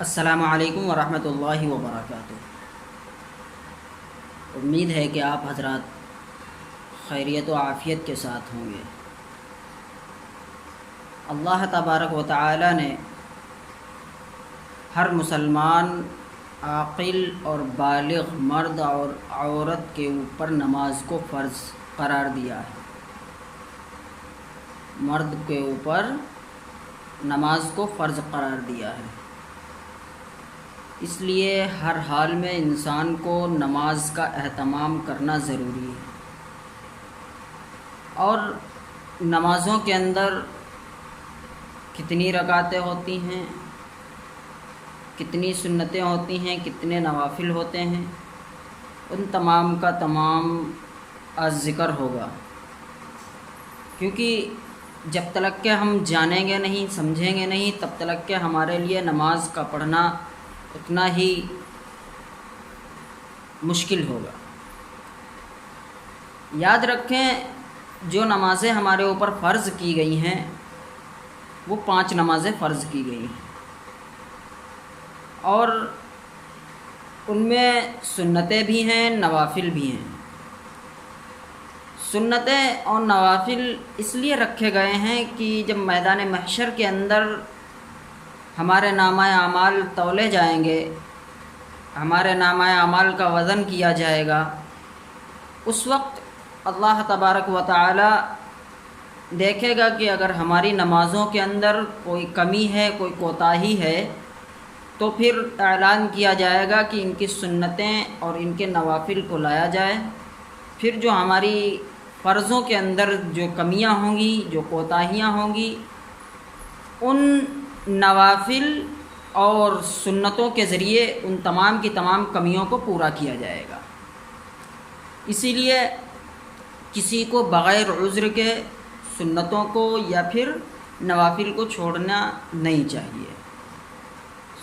السلام علیکم ورحمۃ اللہ وبرکاتہ۔ امید ہے کہ آپ حضرات خیریت و عافیت کے ساتھ ہوں گے۔ اللہ تبارک و تعالی نے ہر مسلمان عاقل اور بالغ مرد اور عورت کے اوپر نماز کو فرض قرار دیا ہے۔ مرد کے اوپر نماز کو فرض قرار دیا ہے، اس لیے ہر حال میں انسان کو نماز کا اہتمام کرنا ضروری ہے۔ اور نمازوں کے اندر کتنی رکعتیں ہوتی ہیں، کتنی سنتیں ہوتی ہیں، کتنے نوافل ہوتے ہیں، ان تمام کا تمام آج ذکر ہوگا، کیونکہ جب تک کہ ہم جانیں گے نہیں، سمجھیں گے نہیں، تب تک کہ ہمارے لیے نماز کا پڑھنا اتنا ہی مشکل ہوگا۔ یاد رکھیں، جو نمازیں ہمارے اوپر فرض کی گئی ہیں وہ 5 نمازیں فرض کی گئی ہیں، اور ان میں سنتیں بھی ہیں، نوافل بھی ہیں۔ سنتیں اور نوافل اس لیے رکھے گئے ہیں کہ جب میدان محشر کے اندر ہمارے نامہ اعمال تولے جائیں گے، ہمارے نامہ اعمال کا وزن کیا جائے گا، اس وقت اللہ تبارک و تعالی دیکھے گا کہ اگر ہماری نمازوں کے اندر کوئی کمی ہے، کوئی کوتاہی ہے، تو پھر اعلان کیا جائے گا کہ ان کی سنتیں اور ان کے نوافل کو لایا جائے۔ پھر جو ہماری فرضوں کے اندر جو کمیاں ہوں گی، جو کوتاہیاں ہوں گی، ان نوافل اور سنتوں کے ذریعے ان تمام کی تمام کمیوں کو پورا کیا جائے گا۔ اسی لیے کسی کو بغیر عذر کے سنتوں کو یا پھر نوافل کو چھوڑنا نہیں چاہیے،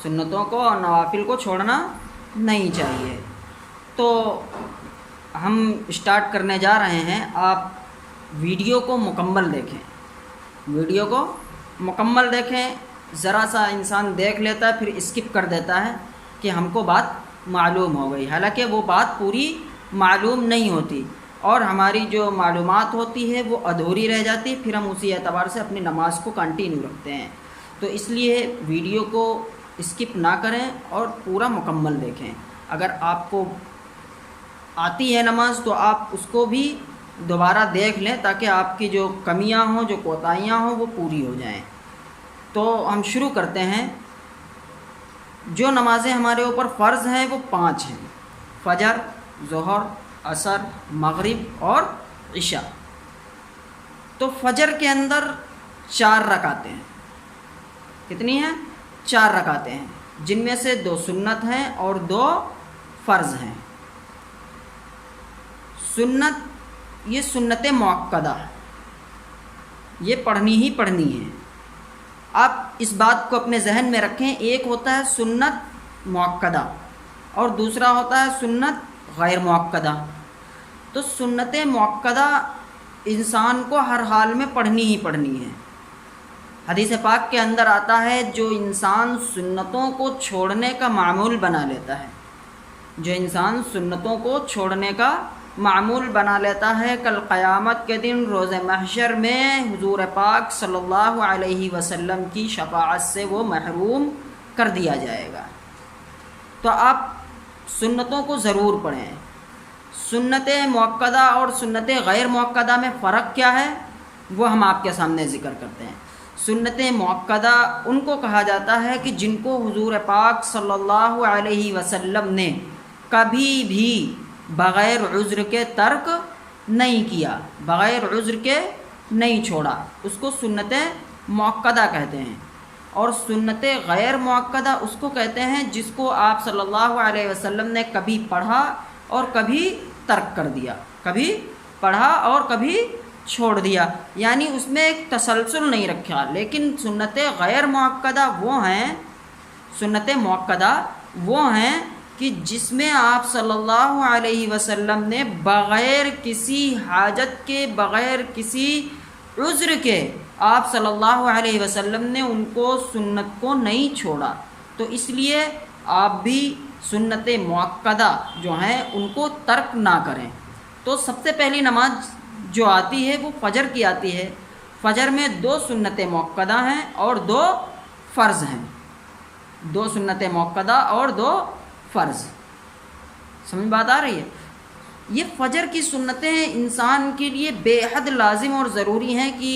سنتوں کو اور نوافل کو چھوڑنا نہیں چاہیے۔ تو ہم اسٹارٹ کرنے جا رہے ہیں، آپ ویڈیو کو مکمل دیکھیں، ویڈیو کو مکمل دیکھیں۔ ذرا سا انسان دیکھ لیتا ہے پھر اسکپ کر دیتا ہے کہ ہم کو بات معلوم ہو گئی، حالانکہ وہ بات پوری معلوم نہیں ہوتی، اور ہماری جو معلومات ہوتی ہے وہ ادھوری رہ جاتی، پھر ہم اسی اعتبار سے اپنی نماز کو کنٹینیو رکھتے ہیں۔ تو اس لیے ویڈیو کو اسکپ نہ کریں اور پورا مکمل دیکھیں۔ اگر آپ کو آتی ہے نماز تو آپ اس کو بھی دوبارہ دیکھ لیں تاکہ آپ کی جو کمیاں ہوں، جو کوتاہیاں ہوں، وہ پوری ہو جائیں۔ تو ہم شروع کرتے ہیں۔ جو نمازیں ہمارے اوپر فرض ہیں وہ 5 ہیں: فجر، ظہر، عصر، مغرب اور عشاء۔ تو فجر کے اندر 4 رکعتیں ہیں۔ کتنی ہیں؟ 4 رکعتیں ہیں، جن میں سے 2 سنت ہیں اور 2 فرض ہیں۔ سنت، یہ سنت مؤکدہ، یہ پڑھنی ہی پڑھنی ہے۔ آپ اس بات کو اپنے ذہن میں رکھیں، ایک ہوتا ہے سنت مؤکدہ اور دوسرا ہوتا ہے سنت غیر مؤکدہ۔ تو سنت مؤکدہ انسان کو ہر حال میں پڑھنی ہی پڑھنی ہے۔ حدیث پاک کے اندر آتا ہے، جو انسان سنتوں کو چھوڑنے کا معمول بنا لیتا ہے، جو انسان سنتوں کو چھوڑنے کا معمول بنا لیتا ہے، کل قیامت کے دن روز محشر میں حضور پاک صلی اللہ علیہ وسلم کی شفاعت سے وہ محروم کر دیا جائے گا۔ تو آپ سنتوں کو ضرور پڑھیں۔ سنت مؤکدہ اور سنت غیر مؤکدہ میں فرق کیا ہے وہ ہم آپ کے سامنے ذکر کرتے ہیں۔ سنت مؤکدہ ان کو کہا جاتا ہے کہ جن کو حضور پاک صلی اللہ علیہ وسلم نے کبھی بھی بغیر عذر کے ترک نہیں کیا، بغیر عذر کے نہیں چھوڑا، اس کو سنت مؤکدہ کہتے ہیں۔ اور سنت غیر مؤکدہ اس کو کہتے ہیں جس کو آپ صلی اللہ علیہ وسلم نے کبھی پڑھا اور کبھی ترک کر دیا، کبھی پڑھا اور کبھی چھوڑ دیا، یعنی اس میں ایک تسلسل نہیں رکھا۔ لیکن سنت غیر مؤکدہ وہ ہیں، سنت مؤکدہ وہ ہیں کہ جس میں آپ صلی اللہ علیہ وسلم نے بغیر کسی حاجت کے، بغیر کسی عذر کے، آپ صلی اللہ علیہ وسلم نے ان کو سنت کو نہیں چھوڑا۔ تو اس لیے آپ بھی سنت مؤکدہ جو ہیں ان کو ترک نہ کریں۔ تو سب سے پہلی نماز جو آتی ہے وہ فجر کی آتی ہے۔ فجر میں 2 سنت مؤکدہ ہیں اور 2 فرض ہیں، 2 سنت مؤکدہ اور 2 فرض۔ سمجھ بات آ رہی ہے؟ یہ فجر کی سنتیں انسان کے لیے بے حد لازم اور ضروری ہیں کہ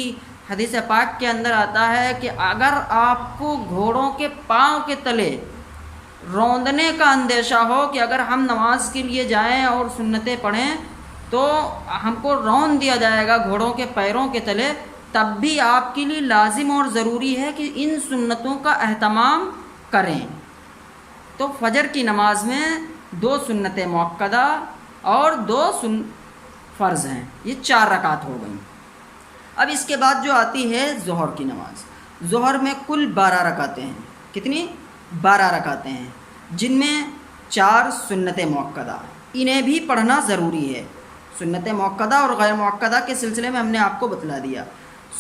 حدیث پاک کے اندر آتا ہے کہ اگر آپ کو گھوڑوں کے پاؤں کے تلے روندنے کا اندیشہ ہو کہ اگر ہم نماز کے لیے جائیں اور سنتیں پڑھیں تو ہم کو روند دیا جائے گا گھوڑوں کے پیروں کے تلے، تب بھی آپ کے لیے لازم اور ضروری ہے کہ ان سنتوں کا اہتمام کریں۔ تو فجر کی نماز میں 2 سنت مؤکدہ اور 2 فرض ہیں، یہ 4 رکعت ہو گئیں۔ اب اس کے بعد جو آتی ہے ظہر کی نماز۔ ظہر میں کل 12 رکعتیں ہیں۔ کتنی؟ 12 رکعتیں ہیں، جن میں 4 سنت مؤکدہ، انہیں بھی پڑھنا ضروری ہے۔ سنت مؤکدہ اور غیر مؤکدہ کے سلسلے میں ہم نے آپ کو بتلا دیا۔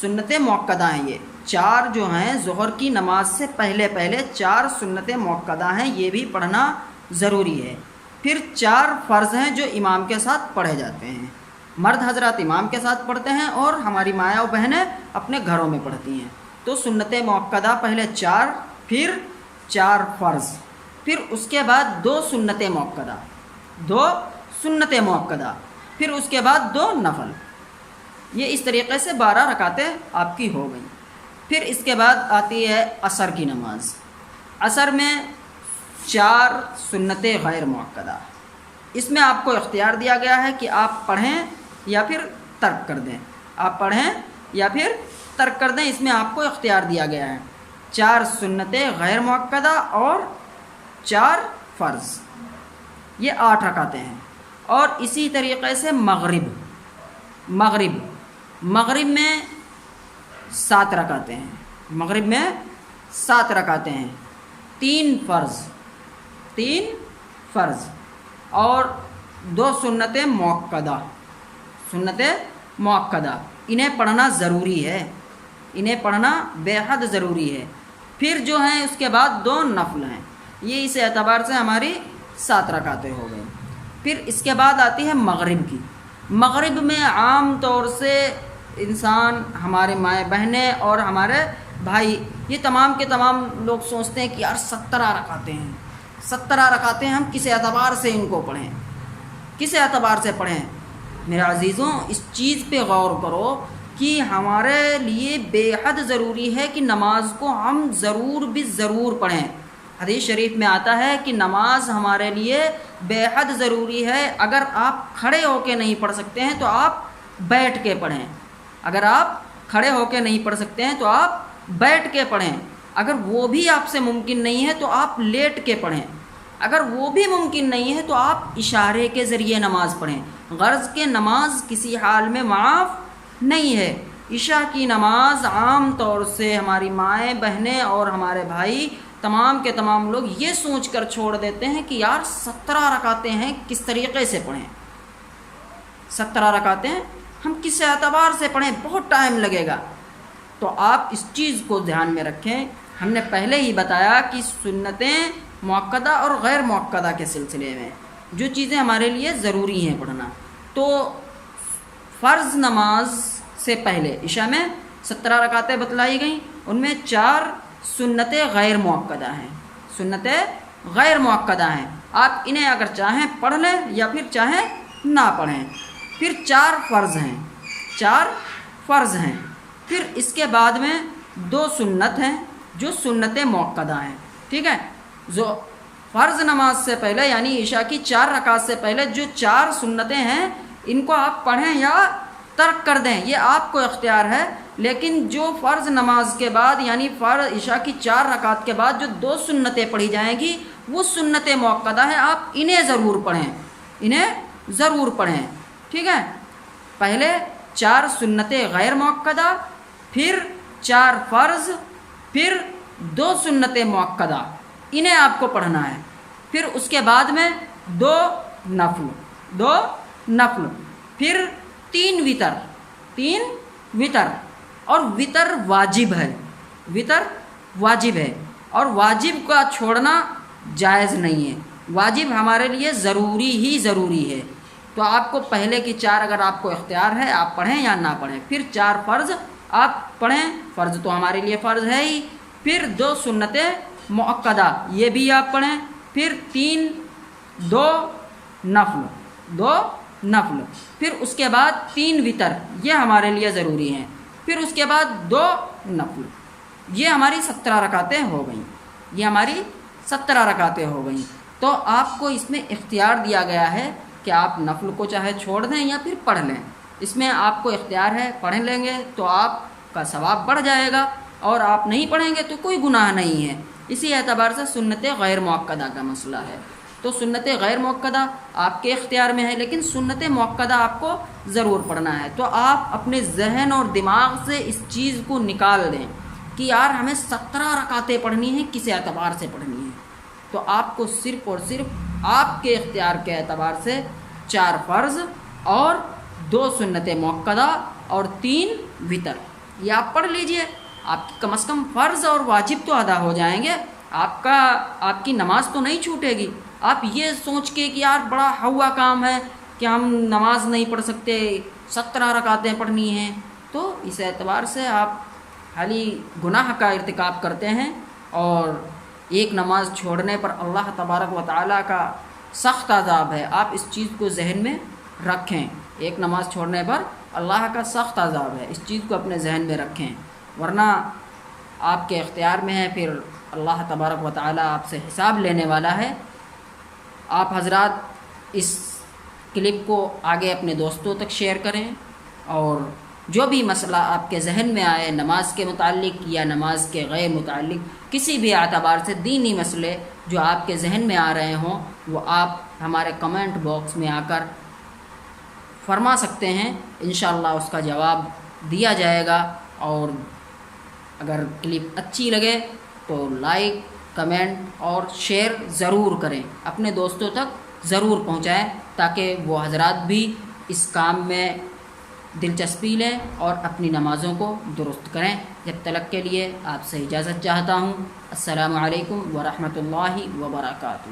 سنت مؤکدہ ہیں یہ 4 جو ہیں، ظہر کی نماز سے پہلے 4 سنت مؤکدہ ہیں، یہ بھی پڑھنا ضروری ہے۔ پھر 4 فرض ہیں جو امام کے ساتھ پڑھے جاتے ہیں۔ مرد حضرات امام کے ساتھ پڑھتے ہیں اور ہماری مائیں و بہنیں اپنے گھروں میں پڑھتی ہیں۔ تو سنت مؤکدہ پہلے 4، پھر 4 فرض، پھر اس کے بعد 2 سنت مؤکدہ، 2 سنت مؤکدہ، پھر اس کے بعد 2 نفل۔ یہ اس طریقے سے 12 رکعتیں آپ کی ہو گئیں۔ پھر اس کے بعد آتی ہے عصر کی نماز۔ عصر میں 4 سنت غیر مؤکدہ، اس میں آپ کو اختیار دیا گیا ہے کہ آپ پڑھیں یا پھر ترک کر دیں، آپ پڑھیں یا پھر ترک کر دیں، اس میں آپ کو اختیار دیا گیا ہے۔ 4 سنت غیر مؤکدہ اور 4 فرض، یہ 8 رکعتیں ہیں۔ اور اسی طریقے سے مغرب میں 7 رکعتیں ہیں، مغرب میں 7 رکعتیں ہیں، 3 فرض اور 2 سنت مؤکدہ، انہیں پڑھنا ضروری ہے، انہیں پڑھنا بے حد ضروری ہے۔ پھر جو ہیں اس کے بعد 2 نفل ہیں، یہ اس اعتبار سے ہماری 7 رکعتیں ہو گئیں۔ پھر اس کے بعد آتی ہے مغرب کی۔ مغرب میں عام طور سے انسان، ہمارے مائیں بہنیں اور ہمارے بھائی، یہ تمام کے تمام لوگ سوچتے ہیں کہ یار 17 رکعتیں ہیں، 17 رکعتیں ہم کس اعتبار سے ان کو پڑھیں، کس اعتبار سے پڑھیں؟ میرے عزیزوں، اس چیز پہ غور کرو کہ ہمارے لیے بے حد ضروری ہے کہ نماز کو ہم ضرور پڑھیں۔ حدیث شریف میں آتا ہے کہ نماز ہمارے لیے بے حد ضروری ہے۔ اگر آپ کھڑے ہو کے نہیں پڑھ سکتے ہیں تو آپ بیٹھ کے پڑھیں، اگر آپ کھڑے ہو کے نہیں پڑھ سکتے ہیں تو آپ بیٹھ کے پڑھیں، اگر وہ بھی آپ سے ممکن نہیں ہے تو آپ لیٹ کے پڑھیں، اگر وہ بھی ممکن نہیں ہے تو آپ اشارے کے ذریعے نماز پڑھیں۔ غرض کہ نماز کسی حال میں معاف نہیں ہے۔ عشاء کی نماز عام طور سے ہماری مائیں بہنیں اور ہمارے بھائی تمام کے تمام لوگ یہ سوچ کر چھوڑ دیتے ہیں کہ یار 17 رکعتیں ہیں، کس طریقے سے پڑھیں، 17 رکعتیں ہم کس اعتبار سے پڑھیں، بہت ٹائم لگے گا۔ تو آپ اس چیز کو دھیان میں رکھیں۔ ہم نے پہلے ہی بتایا کہ سنتیں مؤکدہ اور غیر مؤکدہ کے سلسلے میں جو چیزیں ہمارے لیے ضروری ہیں پڑھنا، تو فرض نماز سے پہلے عشاء میں 17 رکعتیں بتلائی گئیں، ان میں 4 سنتیں غیر مؤکدہ ہیں، سنتیں غیر مؤکدہ ہیں، آپ انہیں اگر چاہیں پڑھ لیں یا پھر چاہیں نہ پڑھیں۔ پھر 4 فرض ہیں، 4 فرض ہیں۔ پھر اس کے بعد میں 2 سنت ہیں جو سنت مؤکدہ ہیں، ٹھیک ہے؟ جو فرض نماز سے پہلے یعنی عشاء کی 4 رکعت سے پہلے جو 4 سنتیں ہیں، ان کو آپ پڑھیں یا ترک کر دیں، یہ آپ کو اختیار ہے۔ لیکن جو فرض نماز کے بعد یعنی فرض عشاء کی 4 رکعت کے بعد جو 2 سنتیں پڑھی جائیں گی وہ سنت مؤکدہ ہیں، آپ انہیں ضرور پڑھیں، انہیں ضرور پڑھیں، ٹھیک ہے؟ پہلے 4 سنتیں غیر مؤکدہ، پھر 4 فرض، پھر 2 سنتیں مؤکدہ، انہیں آپ کو پڑھنا ہے۔ پھر اس کے بعد میں 2 نفل، پھر 3 وتر، اور وتر واجب ہے، وتر واجب ہے۔ اور واجب کا چھوڑنا جائز نہیں ہے، واجب ہمارے لیے ضروری ہی ضروری ہے۔ تو آپ کو پہلے کی 4 اگر آپ کو اختیار ہے آپ پڑھیں یا نہ پڑھیں، پھر 4 فرض آپ پڑھیں، فرض تو ہمارے لیے فرض ہے ہی، پھر 2 سنت مؤکدہ یہ بھی آپ پڑھیں، پھر 2 نفل، پھر اس کے بعد 3 وتر یہ ہمارے لیے ضروری ہیں، پھر اس کے بعد 2 نفل، یہ ہماری 17 رکعتیں ہو گئیں، یہ ہماری 17 رکعتیں ہو گئیں۔ تو آپ کو اس میں اختیار دیا گیا ہے کہ آپ نفل کو چاہے چھوڑ دیں یا پھر پڑھ لیں، اس میں آپ کو اختیار ہے، پڑھ لیں گے تو آپ کا ثواب بڑھ جائے گا، اور آپ نہیں پڑھیں گے تو کوئی گناہ نہیں ہے۔ اسی اعتبار سے سنت غیر مؤکدہ کا مسئلہ ہے، تو سنت غیر مؤکدہ آپ کے اختیار میں ہے، لیکن سنت مؤکدہ آپ کو ضرور پڑھنا ہے۔ تو آپ اپنے ذہن اور دماغ سے اس چیز کو نکال دیں کہ یار ہمیں 17 رکعتیں پڑھنی ہیں، کس اعتبار سے پڑھنی ہیں، تو آپ کو صرف اور صرف آپ کے اختیار کے اعتبار سے 4 فرض اور 2 سنت مؤکدہ اور 3 وتر یہ آپ پڑھ لیجئے، آپ کی کم از کم فرض اور واجب تو ادا ہو جائیں گے، آپ کی نماز تو نہیں چھوٹے گی۔ آپ یہ سوچ کے کہ یار بڑا ہوا کام ہے کہ ہم نماز نہیں پڑھ سکتے، 17 رکعتیں پڑھنی ہیں، تو اس اعتبار سے آپ خالی گناہ کا ارتکاب کرتے ہیں، اور ایک نماز چھوڑنے پر اللہ تبارک و تعالیٰ کا سخت عذاب ہے، آپ اس چیز کو ذہن میں رکھیں، ایک نماز چھوڑنے پر اللہ کا سخت عذاب ہے، اس چیز کو اپنے ذہن میں رکھیں، ورنہ آپ کے اختیار میں ہے، پھر اللہ تبارک و تعالیٰ آپ سے حساب لینے والا ہے۔ آپ حضرات اس کلپ کو آگے اپنے دوستوں تک شیئر کریں، اور جو بھی مسئلہ آپ کے ذہن میں آئے نماز کے متعلق یا نماز کے غیر متعلق کسی بھی اعتبار سے دینی مسئلے جو آپ کے ذہن میں آ رہے ہوں، وہ آپ ہمارے کمنٹ باکس میں آ کر فرما سکتے ہیں، انشاءاللہ اس کا جواب دیا جائے گا۔ اور اگر کلپ اچھی لگے تو لائک، کمنٹ اور شیئر ضرور کریں، اپنے دوستوں تک ضرور پہنچائیں تاکہ وہ حضرات بھی اس کام میں دلچسپی لیں اور اپنی نمازوں کو درست کریں۔ جب تک کے لیے آپ سے اجازت چاہتا ہوں، السلام علیکم ورحمۃ اللہ وبرکاتہ۔